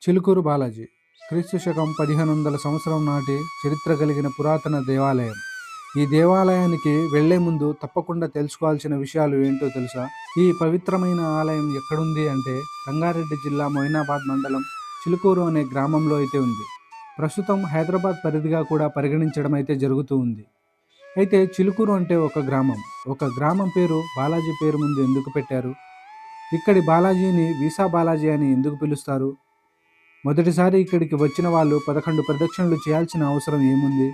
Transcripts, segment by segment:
చిలుకూరు బాలాజీ క్రీస్తు శకం 1500 సంవత్సరం నాటి చరిత్ర కలిగిన పురాతన దేవాలయం. ఈ దేవాలయానికి వెళ్లే ముందు తప్పకుండా తెలుసుకోవాల్సిన విషయాలు ఏంటో తెలుసా? ఈ పవిత్రమైన ఆలయం ఎక్కడుంది అంటే రంగారెడ్డి జిల్లా మొయినాబాద్ మండలం చిలుకూరు అనే గ్రామంలో అయితే ఉంది. ప్రస్తుతం హైదరాబాద్ పరిధిగా కూడా పరిగణించడం అయితే జరుగుతూ ఉంది. అయితే చిలుకూరు అంటే ఒక గ్రామం పేరు బాలాజీ పేరు ముందు ఎందుకు పెట్టారు? ఇక్కడి బాలాజీని వీసా బాలాజీ అని ఎందుకు పిలుస్తారు? మొదటిసారి ఇక్కడికి వచ్చిన వాళ్ళు 11 ప్రదక్షిణలు చేయాల్సిన అవసరం ఏముంది?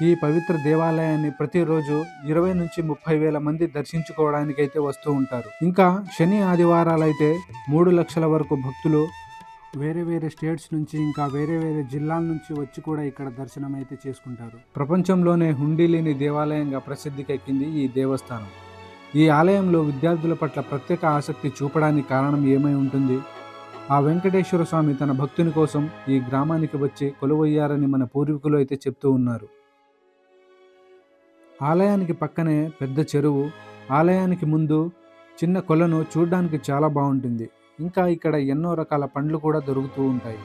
ఈ పవిత్ర దేవాలయాన్ని ప్రతిరోజు 20 నుంచి 30 వేల మంది దర్శించుకోవడానికైతే వస్తూ ఉంటారు. ఇంకా శని ఆదివారాలైతే 3 లక్షల వరకు భక్తులు వేరే వేరే స్టేట్స్ నుంచి ఇంకా వేరే వేరే జిల్లాల నుంచి వచ్చి కూడా ఇక్కడ దర్శనం అయితే చేసుకుంటారు. ప్రపంచంలోనే హుండీ లేని దేవాలయంగా ప్రసిద్ధికెక్కింది ఈ దేవస్థానం. ఈ ఆలయంలో విద్యార్థుల పట్ల ప్రత్యేక ఆసక్తి చూపడానికి కారణం ఏమై ఉంటుంది? ఆ వెంకటేశ్వర స్వామి తన భక్తుని కోసం ఈ గ్రామానికి వచ్చి కొలువయ్యారని మన పూర్వీకులు అయితే చెప్తూ ఉన్నారు. ఆలయానికి పక్కనే పెద్ద చెరువు, ఆలయానికి ముందు చిన్న కొలను చూడడానికి చాలా బాగుంటుంది. ఇంకా ఇక్కడ ఎన్నో రకాల పండ్లు కూడా దొరుకుతూ ఉంటాయి.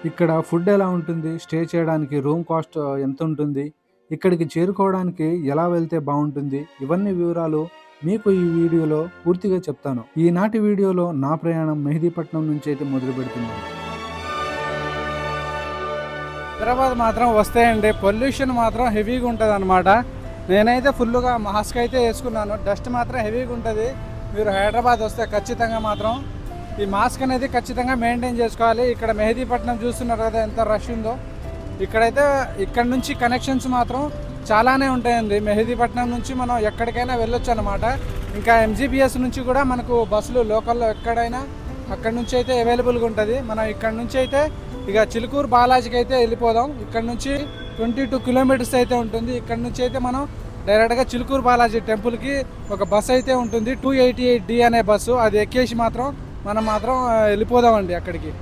ఇక్కడ ఫుడ్ ఎలా ఉంటుంది, స్టే చేయడానికి రూమ్ కాస్ట్ ఎంత ఉంటుంది, ఇక్కడికి చేరుకోవడానికి ఎలా వెళ్తే బాగుంటుంది, ఇవన్నీ వివరాలు మీకు ఈ వీడియోలో పూర్తిగా చెప్తాను. ఈనాటి వీడియోలో నా ప్రయాణం మెహదీపట్నం నుంచి అయితే మొదలు పెడుతున్నాను. హైదరాబాద్ మాత్రం వస్తాయండి, పొల్యూషన్ మాత్రం హెవీగా ఉంటుంది అనమాట. నేనైతే ఫుల్గా మాస్క్ అయితే వేసుకున్నాను, డస్ట్ మాత్రం హెవీగా ఉంటుంది. మీరు హైదరాబాద్ వస్తే ఖచ్చితంగా మాత్రం ఈ మాస్క్ అనేది ఖచ్చితంగా మెయింటైన్ చేసుకోవాలి. ఇక్కడ మెహదీపట్నం చూస్తున్నారు కదా ఎంత రష్ ఉందో. ఇక్కడ నుంచి కనెక్షన్స్ మాత్రం చాలానే ఉంటాయండి. మెహదీపట్నం నుంచి మనం ఎక్కడికైనా వెళ్ళొచ్చు అనమాట. ఇంకా ఎంజీబీఎస్ నుంచి కూడా మనకు బస్సులు లోకల్లో ఎక్కడైనా అక్కడ నుంచి అయితే అవైలబుల్గా ఉంటుంది. మనం ఇక్కడ నుంచి అయితే ఇక చిలుకూరు బాలాజీకి అయితే వెళ్ళిపోదాం. ఇక్కడ నుంచి 22 కిలోమీటర్స్ అయితే ఉంటుంది. ఇక్కడ నుంచి అయితే మనం డైరెక్ట్గా చిలుకూరు బాలాజీ టెంపుల్కి ఒక బస్సు అయితే ఉంటుంది, 288D అనే బస్సు. అది ఎక్కేసి మనం మాత్రం వెళ్ళిపోదామండి అక్కడికి.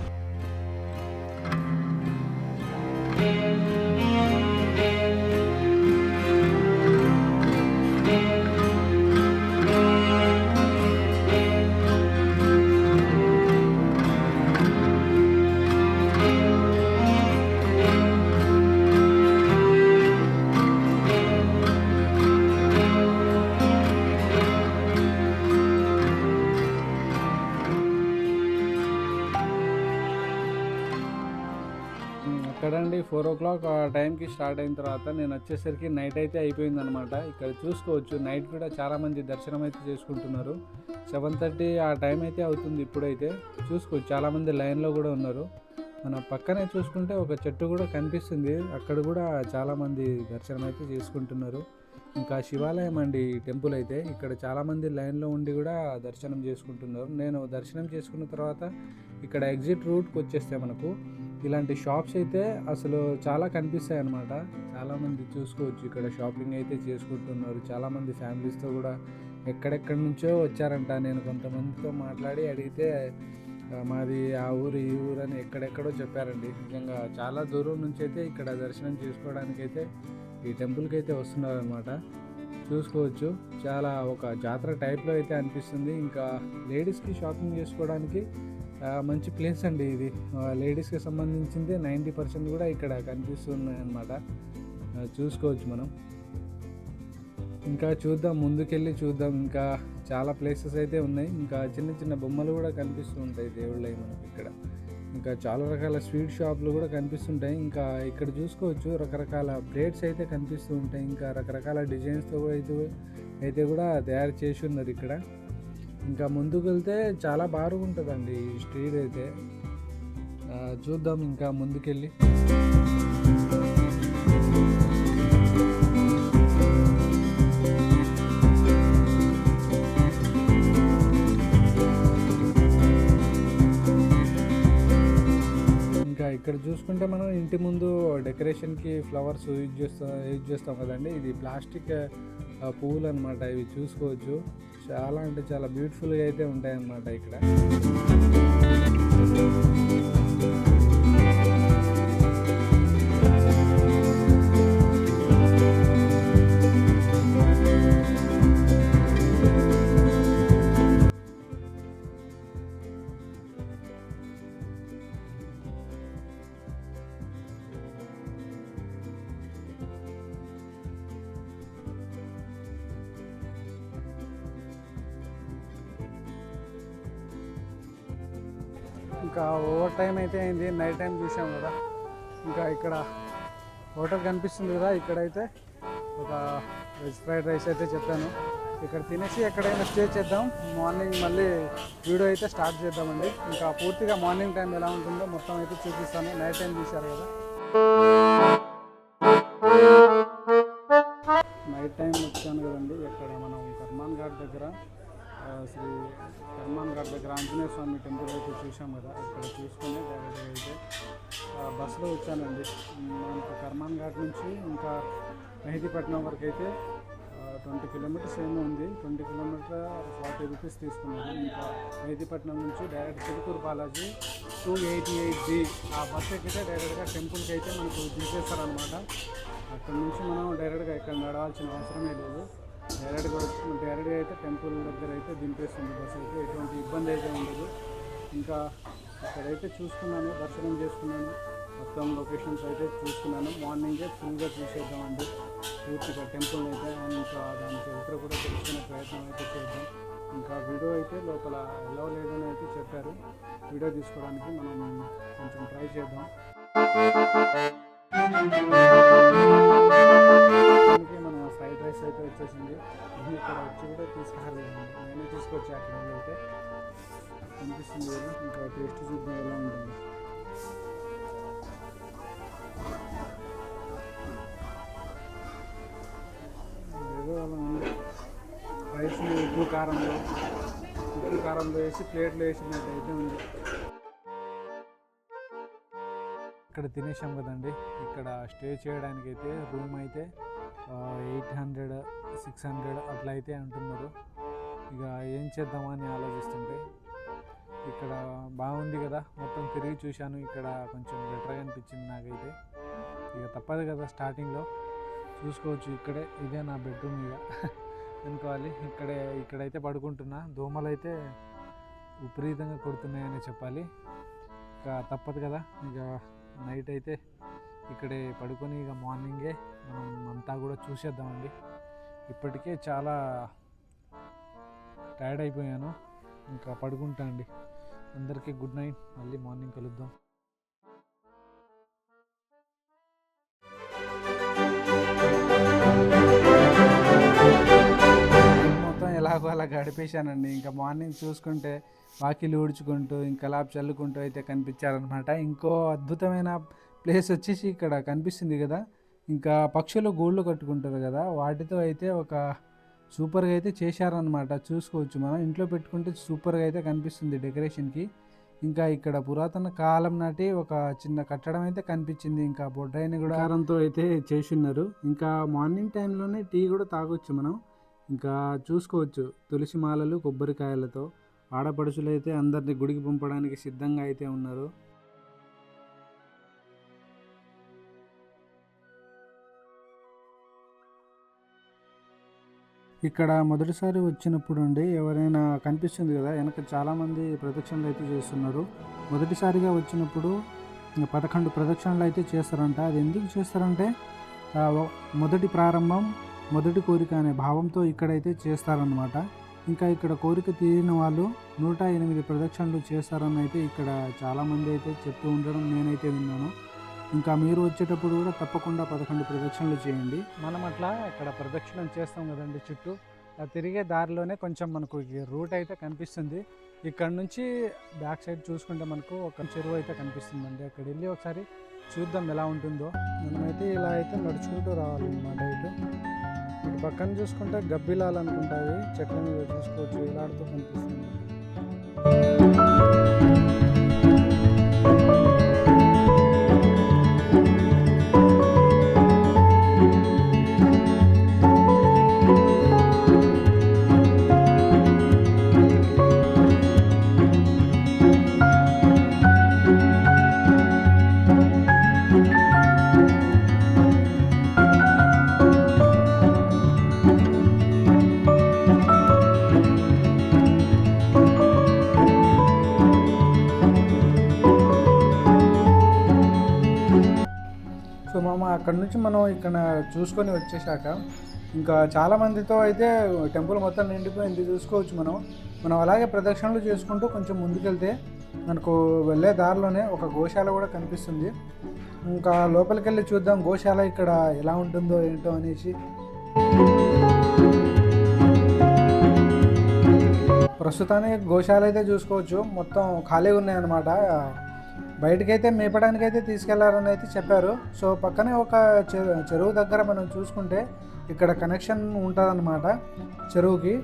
అక్కడండి 4 o'clock ఆ టైంకి స్టార్ట్ అయిన తర్వాత నేను వచ్చేసరికి నైట్ అయితే అయిపోయింది అనమాట. ఇక్కడ చూసుకోవచ్చు నైట్ కూడా చాలామంది దర్శనం అయితే చేసుకుంటున్నారు. 7:30 ఆ టైం అయితే అవుతుంది. ఇప్పుడైతే చూసుకోవచ్చు చాలామంది లైన్లో కూడా ఉన్నారు. మన పక్కనే చూసుకుంటే ఒక చెట్టు కూడా కనిపిస్తుంది, అక్కడ కూడా చాలామంది దర్శనం అయితే చేసుకుంటున్నారు. ఇంకా శివాలయం అండి ఈ టెంపుల్ అయితే. ఇక్కడ చాలామంది లైన్లో ఉండి కూడా దర్శనం చేసుకుంటున్నారు. నేను దర్శనం చేసుకున్న తర్వాత ఇక్కడ ఎగ్జిట్ రూట్కి వచ్చేస్తే మనకు ఇలాంటి షాప్స్ అయితే అసలు చాలా కనిపిస్తాయి అన్నమాట. చాలామంది చూసుకోవచ్చు ఇక్కడ షాపింగ్ అయితే చేసుకుంటున్నారు. చాలామంది ఫ్యామిలీస్తో కూడా ఎక్కడెక్కడి నుంచో వచ్చారంట. నేను కొంతమందితో మాట్లాడి అడిగితే మాది ఆ ఊరు ఈ ఊరు అని ఎక్కడెక్కడో చెప్పారండి. నిజంగా చాలా దూరం నుంచి అయితే ఇక్కడ దర్శనం చేసుకోవడానికి అయితే ఈ టెంపుల్కి అయితే వస్తున్నారనమాట. చూసుకోవచ్చు చాలా ఒక జాతర టైప్లో అయితే అనిపిస్తుంది. ఇంకా లేడీస్కి షాపింగ్ చేసుకోవడానికి మంచి ప్లేస్ అండి ఇది. లేడీస్కి సంబంధించింది 90% కూడా ఇక్కడ కనిపిస్తున్నాయి అన్నమాట. చూసుకోవచ్చు మనం. ఇంకా చూద్దాం, ముందుకెళ్ళి చూద్దాం. ఇంకా చాలా ప్లేసెస్ అయితే ఉన్నాయి. ఇంకా చిన్న చిన్న బొమ్మలు కూడా కనిపిస్తూ ఉంటాయి దేవుళ్ళవి మనకి ఇక్కడ. ఇంకా చాలా రకాల స్వీట్ షాపులు కూడా కనిపిస్తుంటాయి. ఇంకా ఇక్కడ చూసుకోవచ్చు రకరకాల ప్లేట్స్ అయితే కనిపిస్తూ ఉంటాయి. ఇంకా రకరకాల డిజైన్స్తో అయితే కూడా తయారు చేసి ఉన్నారు ఇక్కడ. ఇంకా ముందుకు వెళ్తే చాలా బాగుంటుందండి ఈ స్ట్రీట్ అయితే. చూద్దాం ఇంకా ముందుకెళ్ళి. ఇంకా ఇక్కడ చూసుకుంటే మనం ఇంటి ముందు డెకరేషన్కి ఫ్లవర్స్ యూజ్ చేస్తాం కదండి. ఇది ప్లాస్టిక్ పువ్వులు అనమాట. ఇవి చూసుకోవచ్చు చాలా అంటే చాలా బ్యూటిఫుల్గా అయితే ఉంటాయన్నమాట ఇక్కడ. ఇంకా ఓవర్ టైం అయితే అయింది, నైట్ టైం చూసాం కదా. ఇంకా ఇక్కడ హోటల్ కనిపిస్తుంది కదా, ఇక్కడైతే ఒక వెజ్ ఫ్రైడ్ రైస్ అయితే చెప్పాను. ఇక్కడ తినేసి ఎక్కడైనా స్టే చేద్దాం. మార్నింగ్ మళ్ళీ వీడియో అయితే స్టార్ట్ చేద్దామండి. ఇంకా పూర్తిగా మార్నింగ్ టైం ఎలా ఉంటుందో మొత్తం అయితే చూపిస్తాను. నైట్ టైం చూశారు కదా, నైట్ టైం వచ్చాను కదండి. ఇక్కడ మనం కర్మాన్ ఘాట్ దగ్గర శ్రీ కర్మాన్ ఘాట్ దగ్గర ఆంజనేయ స్వామి టెంపుల్ అయితే చూసాం కదా. ఇక్కడ చూసుకుని డైరెక్ట్గా అయితే బస్సులో వచ్చానండి. మనకు కర్మాన్ ఘాట్ నుంచి ఇంకా మెహదీపట్నం వరకు అయితే 20 కిలోమీటర్స్ ఏమో ఉంది. 20 కిలోమీటర్ 40 రూపీస్ తీసుకున్నాను. ఇంకా మెహదీపట్నం నుంచి డైరెక్ట్ చిలుకూరు బాలాజీ 288B ఆ బస్సు ఎక్కితే డైరెక్ట్గా టెంపుల్కి అయితే మనకు దించేస్తారనమాట. అక్కడ నుంచి మనం డైరెక్ట్గా ఇక్కడ నడవాల్సిన అవసరమే లేదు. డైరెక్ట్గా అయితే టెంపుల్ దగ్గర అయితే దింపేస్తుంది బస్సు అయితే. ఎటువంటి ఇబ్బంది అయితే ఉండదు. ఇంకా ఇక్కడైతే చూసుకున్నాను, దర్శనం చేసుకున్నాను, మొత్తం లొకేషన్స్ అయితే చూసుకున్నాను. మార్నింగే ఫుల్గా చూసేద్దామండి పూర్తిగా టెంపుల్ అయితే. ఇంకా దాని చరిత్ర కూడా తెలుసుకునే ప్రయత్నం అయితే చేద్దాం. ఇంకా వీడియో అయితే లోపల ఎలా లేదని అయితే చెప్పారు. వీడియో తీసుకోవడానికి మనం కొంచెం ట్రై చేద్దాం. మనం ఫ్రైడ్ రైస్ అయితే వచ్చేసింది. ఇక్కడ వచ్చి కూడా తీసుకురాలేదండి, నేనే తీసుకొచ్చి అక్కడ అయితే కనిపిస్తుంది. ఇంకా టేస్ట్ చూద్దాం ఎలా ఉంటుంది. ఏదో అలా ఉంది. రైస్ ఉప్పు కారంలో వేసి ప్లేట్లో వేసినట్టు అయితే ఉంది. ఇక్కడ తినేసాం కదండి. ఇక్కడ స్టే చేయడానికి అయితే రూమ్ అయితే 800, 600 అట్లా అయితే అంటున్నారు. ఇక ఏం చేద్దామని ఆలోచిస్తుంటే ఇక్కడ బాగుంది కదా, మొత్తం తిరిగి చూశాను. ఇక్కడ కొంచెం బెటర్గా అనిపించింది నాకైతే. ఇక తప్పదు కదా, స్టార్టింగ్లో చూసుకోవచ్చు. ఇదే నా బెడ్రూమ్ ఇక అనుకోవాలి. ఇక్కడైతే పడుకుంటున్నా. దోమలు అయితే విపరీతంగా కొడుతున్నాయని చెప్పాలి. ఇక తప్పదు కదా, ఇక నైట్ అయితే ఇక్కడే పడుకొని ఇక మార్నింగే మనం అంతా కూడా చూసేద్దామండి. ఇప్పటికే చాలా టైర్డ్ అయిపోయాను. ఇంకా పడుకుంటా అండి. అందరికీ గుడ్ నైట్. మళ్ళీ మార్నింగ్ కలుద్దాం. మొత్తం ఎలాగో అలా గడిపేశానండి. ఇంకా మార్నింగ్ చూసుకుంటే వాకిలు ఊడ్చుకుంటూ ఇంకా లాబ్ చల్లుకుంటూ అయితే కనిపించారనమాట. ఇంకో అద్భుతమైన ప్లేస్ వచ్చేసి ఇక్కడ కనిపిస్తుంది కదా, ఇంకా పక్షులు గూళ్ళు కట్టుకుంటారు కదా, వాటితో అయితే ఒక సూపర్గా అయితే చేశారనమాట. చూసుకోవచ్చు, మనం ఇంట్లో పెట్టుకుంటే సూపర్గా అయితే కనిపిస్తుంది డెకరేషన్కి. ఇంకా ఇక్కడ పురాతన కాలం నాటి ఒక చిన్న కట్టడం అయితే కనిపించింది. ఇంకా బొడ్రాయిని కూడా కారంతో అయితే చేసిన్నారు. ఇంకా మార్నింగ్ టైంలోనే టీ కూడా తాగొచ్చు మనం. ఇంకా చూసుకోవచ్చు, తులసి మాలలు కొబ్బరికాయలతో ఆడపడుచులు అయితే అందరినీ గుడికి పంపడానికి సిద్ధంగా అయితే ఉన్నారు. ఇక్కడ మొదటిసారి వచ్చినప్పుడు అండి, ఎవరైనా కనిపిస్తుంది కదా వెనక చాలామంది ప్రదక్షిణలు అయితే చేస్తున్నారు. మొదటిసారిగా వచ్చినప్పుడు 11 ప్రదక్షిణలు అయితే చేస్తారంట. అది ఎందుకు చేస్తారంటే మొదటి ప్రారంభం మొదటి కోరిక అనే భావంతో ఇక్కడైతే చేస్తారనమాట. ఇంకా ఇక్కడ కోరిక తీరిన వాళ్ళు 108 ప్రదక్షిణలు చేస్తారని అయితే ఇక్కడ చాలామంది అయితే చెప్తూ ఉండడం నేనైతే విన్నాను. ఇంకా మీరు వచ్చేటప్పుడు కూడా తప్పకుండా 11 ప్రదక్షిణలు చేయండి. మనం అట్లా ఇక్కడ ప్రదక్షిణం చేస్తాం కదండి చుట్టూ. ఆ తిరిగే దారిలోనే కొంచెం మనకు రూట్ అయితే కనిపిస్తుంది. ఇక్కడ నుంచి బ్యాక్ సైడ్ చూసుకుంటే మనకు ఒక చెరువు అయితే కనిపిస్తుందండి. అక్కడ వెళ్ళి ఒకసారి చూద్దాం ఎలా ఉంటుందో. మనమైతే ఇలా అయితే నడుచుకుంటూ రావాలన్నమాట. ఇటు పక్కన చూసుకుంటే గబ్బిలాలు అనుకుంటాయి, చెట్ల మీద చూసుకోవచ్చు, ఇలాడుతూ కనిపిస్తుంది. సో అక్కడ నుంచి మనం ఇక్కడ చూసుకొని వచ్చేసాక ఇంకా చాలామందితో అయితే టెంపుల్ మొత్తం నిండిపోయింది. చూసుకోవచ్చు మనం అలాగే ప్రదక్షిణలు చేసుకుంటూ కొంచెం ముందుకెళ్తే మనకు వెళ్ళే దారిలోనే ఒక గోశాల కూడా కనిపిస్తుంది. ఇంకా లోపలికి వెళ్ళి చూద్దాం గోశాల ఇక్కడ ఎలా ఉంటుందో ఏంటో అనేసి. ప్రస్తుతానికి గోశాల అయితే చూసుకోవచ్చు, మొత్తం ఖాళీ ఉన్నాయన్నమాట. బయటకైతే మేపడానికైతే తీసుకెళ్లారని అయితే చెప్పారు. సో పక్కనే ఒక చెరువు దగ్గర మనం చూసుకుంటే ఇక్కడ కనెక్షన్ ఉంటుందన్నమాట చెరువుకి.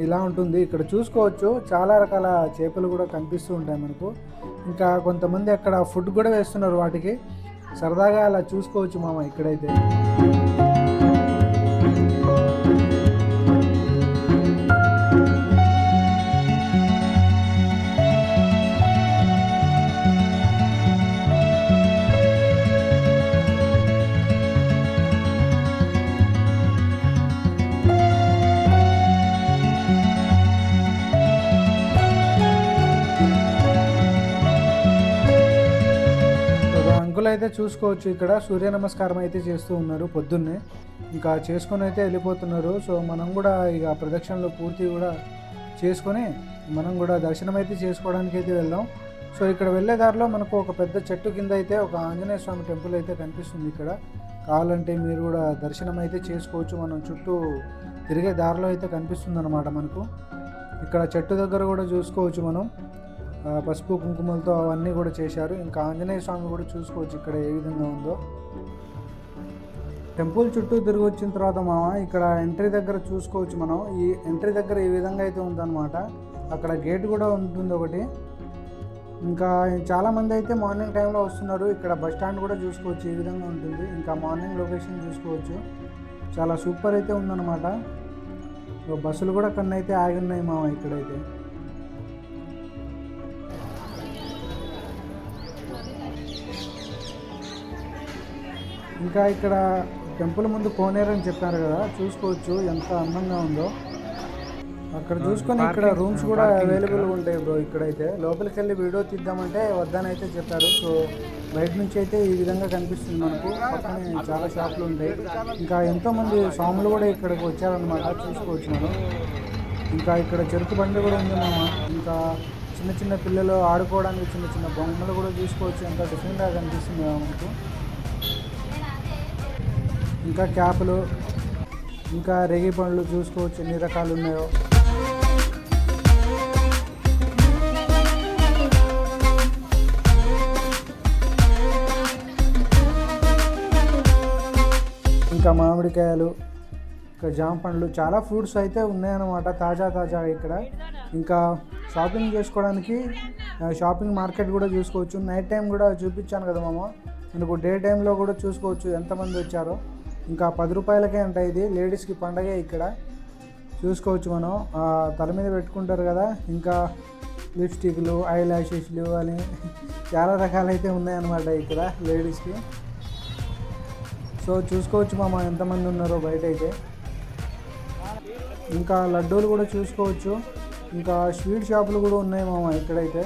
ఇలా ఉంటుంది, ఇక్కడ చూసుకోవచ్చు చాలా రకాల చేపలు కూడా కనిపిస్తూ ఉంటాయి మనకు. ఇంకా కొంతమంది అక్కడ ఫుడ్ కూడా వేస్తున్నారు వాటికి, సరదాగా అలా చూసుకోవచ్చు మామ ఇక్కడైతే. అయితే చూసుకోవచ్చు ఇక్కడ సూర్య నమస్కారం అయితే చేస్తూ ఉన్నారు పొద్దున్నే. ఇంకా చేసుకొని అయితే వెళ్ళిపోతున్నారు. సో మనం కూడా ఇక ప్రదక్షిణలు పూర్తి కూడా చేసుకొని మనం కూడా దర్శనం అయితే చేసుకోవడానికి అయితే వెళ్దాం. సో ఇక్కడ వెళ్ళే దారిలో మనకు ఒక పెద్ద చెట్టు కింద అయితే ఒక ఆంజనేయ స్వామి టెంపుల్ అయితే కనిపిస్తుంది. ఇక్కడ కావాలంటే మీరు కూడా దర్శనం అయితే చేసుకోవచ్చు. మనం చుట్టూ తిరిగే దారిలో అయితే కనిపిస్తుంది అన్నమాట మనకు. ఇక్కడ చెట్టు దగ్గర కూడా చూసుకోవచ్చు మనం, పసుపు కుంకుమలతో అవన్నీ కూడా చేశారు. ఇంకా ఆంజనేయ స్వామి కూడా చూసుకోవచ్చు ఇక్కడ ఏ విధంగా ఉందో. టెంపుల్ చుట్టూ తిరిగి వచ్చిన తర్వాత మామ ఇక్కడ ఎంట్రీ దగ్గర చూసుకోవచ్చు మనం. ఈ ఎంట్రీ దగ్గర ఈ విధంగా అయితే ఉందన్నమాట. అక్కడ గేట్ కూడా ఉంటుంది ఒకటి. ఇంకా చాలామంది అయితే మార్నింగ్ టైంలో వస్తున్నారు. ఇక్కడ బస్ స్టాండ్ కూడా చూసుకోవచ్చు ఈ విధంగా ఉంటుంది. ఇంకా మార్నింగ్ లొకేషన్ చూసుకోవచ్చు, చాలా సూపర్ అయితే ఉందన్నమాట. బస్సులు కూడా కొన్ని అయితే ఆగి ఉన్నాయి మామ ఇక్కడైతే. ఇంకా ఇక్కడ టెంపుల్ ముందు కోనేరు అని చెప్పారు కదా, చూసుకోవచ్చు ఎంత అందంగా ఉందో. అక్కడ చూసుకొని ఇక్కడ రూమ్స్ కూడా అవైలబుల్గా ఉంటాయి బ్రో. ఇక్కడైతే లోపలికి వెళ్ళి వీడియో తీద్దామంటే వద్దని అయితే చెప్పారు. సో బయట నుంచి అయితే ఈ విధంగా కనిపిస్తుంది మనకు. పక్కనే చాలా షాపులు ఉంటాయి. ఇంకా ఎంతోమంది స్వాములు కూడా ఇక్కడికి వచ్చారనమాట, చూసుకోవచ్చు మనం. ఇంకా ఇక్కడ చెరుకు బండి కూడా ఉంది మామ. ఇంకా చిన్న చిన్న పిల్లలు ఆడుకోవడానికి చిన్న చిన్న బొమ్మలు కూడా చూసుకోవచ్చు, ఎంత డిఫరెంట్గా కనిపిస్తుంది మనకు. ఇంకా క్యాపులు, ఇంకా రేగి పండ్లు చూసుకోవచ్చు ఎన్ని రకాలు ఉన్నాయో. ఇంకా మామిడికాయలు, ఇంకా జామ పండ్లు, చాలా ఫ్రూట్స్ అయితే ఉన్నాయన్నమాట తాజాగా ఇక్కడ. ఇంకా షాపింగ్ చేసుకోవడానికి షాపింగ్ మార్కెట్ కూడా చూసుకోవచ్చు. నైట్ టైం కూడా చూపించాను కదా మామ మనకు, డే టైంలో కూడా చూసుకోవచ్చు ఎంతమంది వచ్చారో. ఇంకా 10 రూపాయలకే అంట ఇది, లేడీస్కి పండగే ఇక్కడ. చూసుకోవచ్చు మనం, తల మీద పెట్టుకుంటారు కదా. ఇంకా లిప్స్టిక్లు, ఐ ల్యాషెస్లు అని చాలా రకాలైతే ఉన్నాయన్నమాట ఇక్కడ లేడీస్కి. సో చూసుకోవచ్చు మామ ఎంతమంది ఉన్నారో బయట అయితే. ఇంకా లడ్డూలు కూడా చూసుకోవచ్చు. ఇంకా స్వీట్ షాపులు కూడా ఉన్నాయి మామ ఇక్కడైతే.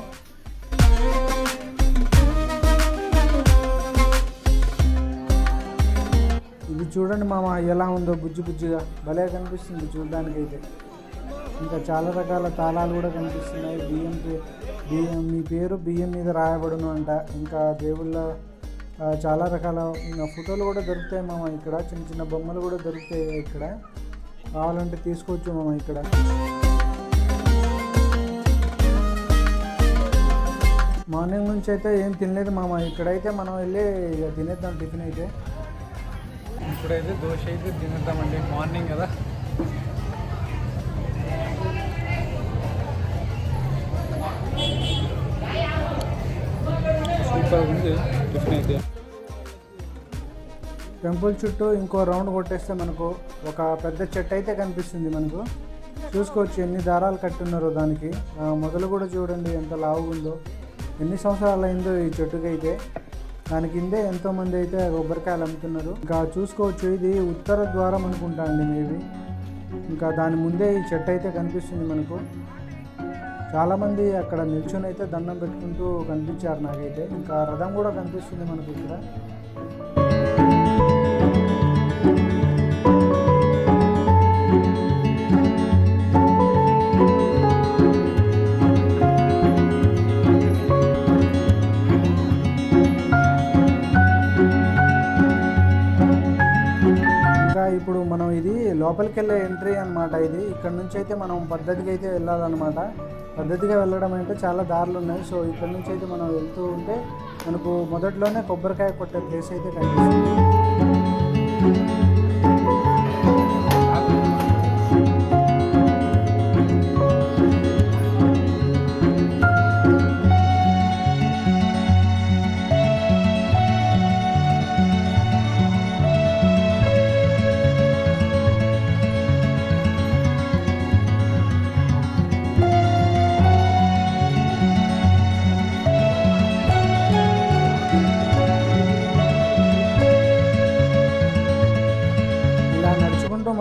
ఇది చూడండి మామ ఎలా ఉందో, బుజ్జి బుజ్జిగా భలే కనిపిస్తుంది చూడడానికైతే. ఇంకా చాలా రకాల తాళాలు కూడా కనిపిస్తున్నాయి. బియ్యం మీ పేరు బియ్యం మీద రాయబడును అంట. ఇంకా దేవుళ్ళ చాలా రకాల ఫోటోలు కూడా దొరుకుతాయి మామ ఇక్కడ. చిన్న చిన్న బొమ్మలు కూడా దొరుకుతాయి ఇక్కడ, కావాలంటే తీసుకోవచ్చు మామ ఇక్కడ. మార్నింగ్ నుంచి అయితే ఏం తినలేదు మామ. ఇక్కడైతే మనం వెళ్ళి ఇక తినేద్దాం టిఫిన్ అయితే. ఇప్పుడైతే దోశ అయితే తినేద్దామండి, మార్నింగ్ కదా. సూపర్ ఉంది టిఫిన్ అయితే. టెంపుల్ చుట్టూ ఇంకో రౌండ్ కొట్టేస్తే మనకు ఒక పెద్ద చెట్టు అయితే కనిపిస్తుంది మనకు. చూసుకోవచ్చు ఎన్ని దారాలు కట్టున్నారో దానికి. మొదలు కూడా చూడండి ఎంత లావుగా ఉందో, ఎన్ని సంవత్సరాలు అయిందో ఈ చెట్టుకి అయితే. దాని కిందే ఎంతోమంది అయితే కొబ్బరికాయలు అమ్ముతున్నారు. ఇంకా చూసుకోవచ్చు ఇది ఉత్తర ద్వారం అనుకుంటా అండి మేబీ. ఇంకా దాని ముందే ఈ చెట్టు అయితే కనిపిస్తుంది మనకు. చాలామంది అక్కడ నిల్చొని అయితే దండం పెట్టుకుంటూ కనిపించారు నాకైతే. ఇంకా రథం కూడా కనిపిస్తుంది మనకు ఇక్కడ. మనం ఇది లోపలికి వెళ్ళే ఎంట్రీ అనమాట. ఇది ఇక్కడ నుంచి అయితే మనం పద్ధతిగా అయితే వెళ్ళాలన్నమాట. పద్ధతిగా వెళ్ళడం అంటే చాలా దారులు ఉన్నాయి. సో ఇక్కడ నుంచి అయితే మనం వెళ్తూ ఉంటే మనకు మొదట్లోనే కొబ్బరికాయ కొట్టే ప్లేస్ అయితే కనిపిస్తుంది.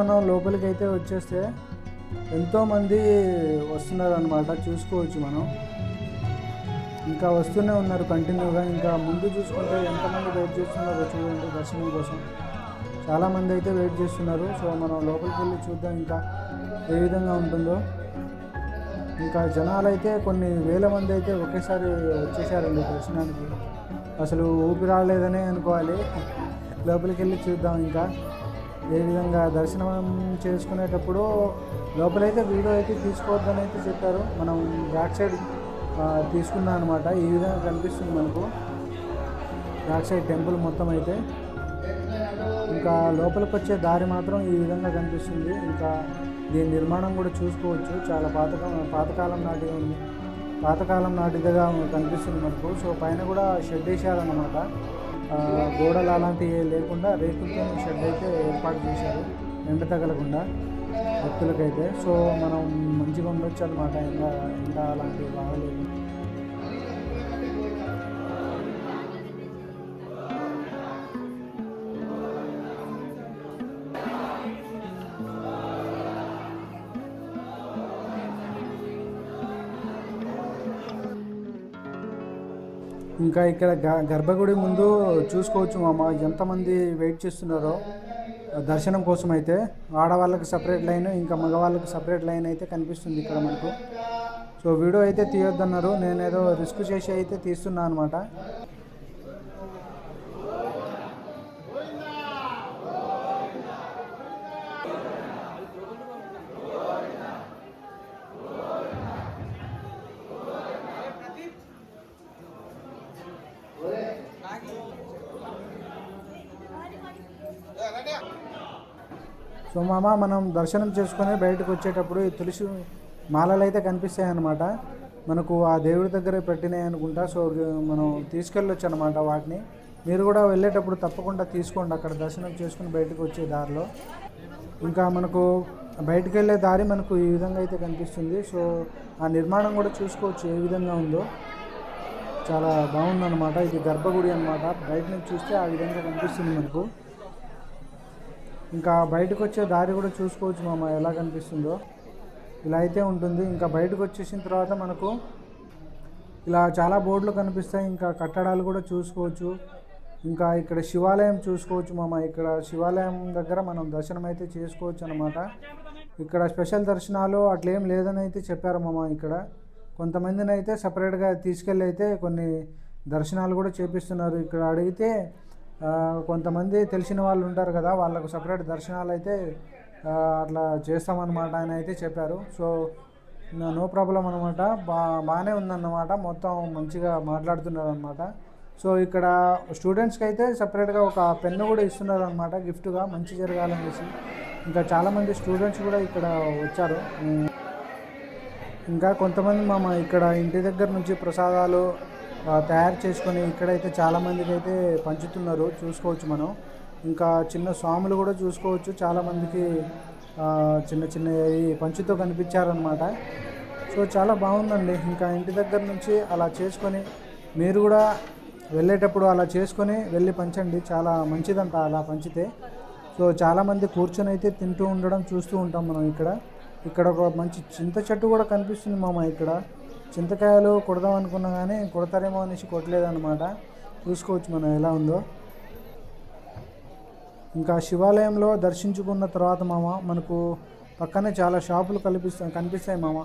మనం లోపలికి అయితే వచ్చేస్తే ఎంతోమంది వస్తున్నారు అనమాట. చూసుకోవచ్చు మనం, ఇంకా వస్తూనే ఉన్నారు కంటిన్యూగా. ఇంకా ముందు చూసుకుంటే ఎంతమంది వెయిట్ చేస్తున్నారో చూడండి దర్శనం కోసం. చాలామంది అయితే వెయిట్ చేస్తున్నారు. సో మనం లోపలికి వెళ్ళి చూద్దాం ఇంకా ఏ విధంగా ఉంటుందో. ఇంకా జనాలు అయితే కొన్ని వేల మంది అయితే ఒకేసారి వచ్చేసారండి దర్శనానికి. అసలు ఊపిరి రాలేదనే అనుకోవాలి. లోపలికి వెళ్ళి చూద్దాం ఇంకా ఏ విధంగా దర్శనం చేసుకునేటప్పుడు. లోపలైతే వీడియో అయితే తీసుకోవద్దని అయితే చెప్పారు. మనం బ్యాక్ సైడ్ తీసుకున్నాం అనమాట. ఈ విధంగా కనిపిస్తుంది మనకు బ్యాక్ సైడ్ టెంపుల్ మొత్తం అయితే. ఇంకా లోపలికి వచ్చే దారి మాత్రం ఈ విధంగా కనిపిస్తుంది. ఇంకా దీని నిర్మాణం కూడా చూసుకోవచ్చు. చాలా పాతకాలం నాటిదిగా కనిపిస్తుంది మనకు. సో పైన కూడా షెడ్ వేసారన్నమాట. గోడలు అలాంటివి లేకుండా రేకులతో షెడ్ అయితే ఏర్పాటు చేశారు ఎండ తగలకుండా భక్తులకైతే. సో మనం మంచిగా ఉండొచ్చు అనమాట. ఎండ అలాంటివి బాగలేదు. ఇంకా ఇక్కడ గర్భగుడి ముందు చూసుకోవచ్చు మామ ఎంతమంది వెయిట్ చేస్తున్నారో దర్శనం కోసం అయితే. ఆడవాళ్ళకి సపరేట్ లైన్, ఇంకా మగవాళ్ళకి సపరేట్ లైన్ అయితే కనిపిస్తుంది ఇక్కడ మనకు. సో వీడియో అయితే తీయొద్దన్నారు. నేనేదో రిస్క్ చేసి అయితే తీస్తున్నా అనమాట. సో మామ మనం దర్శనం చేసుకొని బయటకు వచ్చేటప్పుడు ఈ తులసి మాలలు అయితే కనిపిస్తాయి అన్నమాట. మనకు ఆ దేవుడి దగ్గర పెట్టినాయి అనుకుంటా. సో మనం తీసుకెళ్ళొచ్చు అనమాట వాటిని. మీరు కూడా వెళ్ళేటప్పుడు తప్పకుండా తీసుకోండి అక్కడ దర్శనం చేసుకుని బయటకు వచ్చే దారిలో. ఇంకా మనకు బయటకు వెళ్ళే దారి మనకు ఈ విధంగా అయితే కనిపిస్తుంది. సో ఆ నిర్మాణం కూడా చూసుకోవచ్చు ఏ విధంగా ఉందో. చాలా బాగుందన్నమాట. ఇది గర్భగుడి అనమాట. బయట నుంచి చూస్తే ఆ విధంగా కనిపిస్తుంది మనకు. ఇంకా బయటకు వచ్చే దారి కూడా చూసుకోవచ్చు మామ ఎలా కనిపిస్తుందో. ఇలా అయితే ఉంటుంది. ఇంకా బయటకు వచ్చేసిన తర్వాత మనకు ఇలా చాలా బోర్డులు కనిపిస్తాయి. ఇంకా కట్టడాలు కూడా చూసుకోవచ్చు. ఇంకా ఇక్కడ శివాలయం చూసుకోవచ్చు మామ. ఇక్కడ శివాలయం దగ్గర మనం దర్శనం అయితే చేసుకోవచ్చు అనమాట. ఇక్కడ స్పెషల్ దర్శనాలు అట్లేం లేదని అయితే చెప్పారు మామ. ఇక్కడ కొంతమందిని అయితే సపరేట్గా తీసుకెళ్ళి అయితే కొన్ని దర్శనాలు కూడా చేపిస్తున్నారు. ఇక్కడ అడిగితే కొంతమంది తెలిసిన వాళ్ళు ఉంటారు కదా, వాళ్ళకు సపరేట్ దర్శనాలు అయితే అట్లా చేస్తామన్నమాట ఆయన అయితే చెప్పారు. సో నో ప్రాబ్లం అనమాట. బాగానే ఉందన్నమాట. మొత్తం మంచిగా మాట్లాడుతున్నారు అనమాట. సో ఇక్కడ స్టూడెంట్స్కి అయితే సపరేట్గా ఒక పెన్ను కూడా ఇస్తున్నారు అనమాట గిఫ్ట్గా, మంచి జరగాలనేసి. ఇంకా చాలామంది స్టూడెంట్స్ కూడా ఇక్కడ వచ్చారు. ఇంకా కొంతమంది ఇక్కడ ఇంటి దగ్గర నుంచి ప్రసాదాలు తయారు చేసుకొని ఇక్కడైతే చాలామందికి అయితే పంచుతున్నారు చూసుకోవచ్చు మనం. ఇంకా చిన్న స్వాములు కూడా చూసుకోవచ్చు. చాలామందికి చిన్న చిన్నవి పంచుతో కనిపించారనమాట. సో చాలా బాగుందండి. ఇంకా ఇంటి దగ్గర నుంచి అలా చేసుకొని మీరు కూడా వెళ్ళేటప్పుడు అలా చేసుకొని వెళ్ళి పంచండి. చాలా మంచిదంట అలా పంచితే. సో చాలామంది కూర్చొని అయితే తింటూ ఉండడం చూస్తూ ఉంటాం మనం ఇక్కడ ఒక మంచి చింత చెట్టు కూడా కనిపిస్తుంది మామ. ఇక్కడ చింతకాయలు కొడదాం అనుకున్నా కానీ కొడతారేమో అనేసి కొట్టలేదన్నమాట. చూసుకోవచ్చు మనం ఎలా ఉందో. ఇంకా శివాలయంలో దర్శించుకున్న తర్వాత మామ మనకు పక్కనే చాలా షాపులు కనిపిస్తాయి మామ.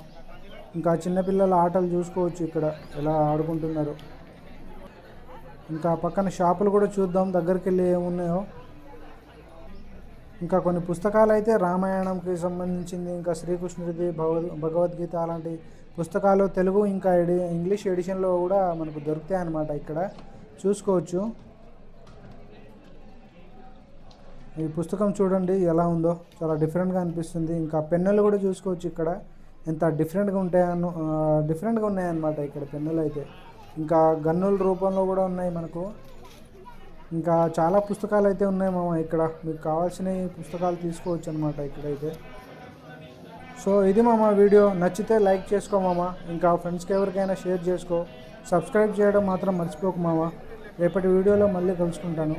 ఇంకా చిన్నపిల్లల ఆటలు చూసుకోవచ్చు ఇక్కడ ఎలా ఆడుకుంటున్నారు. ఇంకా పక్కన షాపులు కూడా చూద్దాం దగ్గరికి వెళ్ళి ఏమున్నాయో. ఇంకా కొన్ని పుస్తకాలు అయితే రామాయణంకి సంబంధించింది, ఇంకా శ్రీకృష్ణుడిది, భగవద్గీత అలాంటి పుస్తకాలు తెలుగు ఇంకా ఇంగ్లీష్ ఎడిషన్లో కూడా మనకు దొరుకుతాయి అన్నమాట. ఇక్కడ చూసుకోవచ్చు. ఈ పుస్తకం చూడండి ఎలా ఉందో, చాలా డిఫరెంట్గా అనిపిస్తుంది. ఇంకా పెన్నులు కూడా చూసుకోవచ్చు ఇక్కడ ఎంత డిఫరెంట్గా ఉన్నాయన్నమాట ఇక్కడ పెన్నులు అయితే. ఇంకా గన్నుల రూపంలో కూడా ఉన్నాయి మనకు. ఇంకా చాలా పుస్తకాలు అయితే ఉన్నాయి మామ ఇక్కడ. మీకు కావాల్సిన పుస్తకాలు తీసుకోవచ్చు అనమాట ఇక్కడైతే. సో ఇది మామ వీడియో. నచ్చితే లైక్ చేసుకో మామ. ఇంకా ఫ్రెండ్స్కి ఎవరికైనా షేర్ చేసుకో. సబ్స్క్రైబ్ చేయడం మాత్రం మర్చిపోకు మామ. రేపటి వీడియోలో మళ్ళీ కలుసుకుంటాను.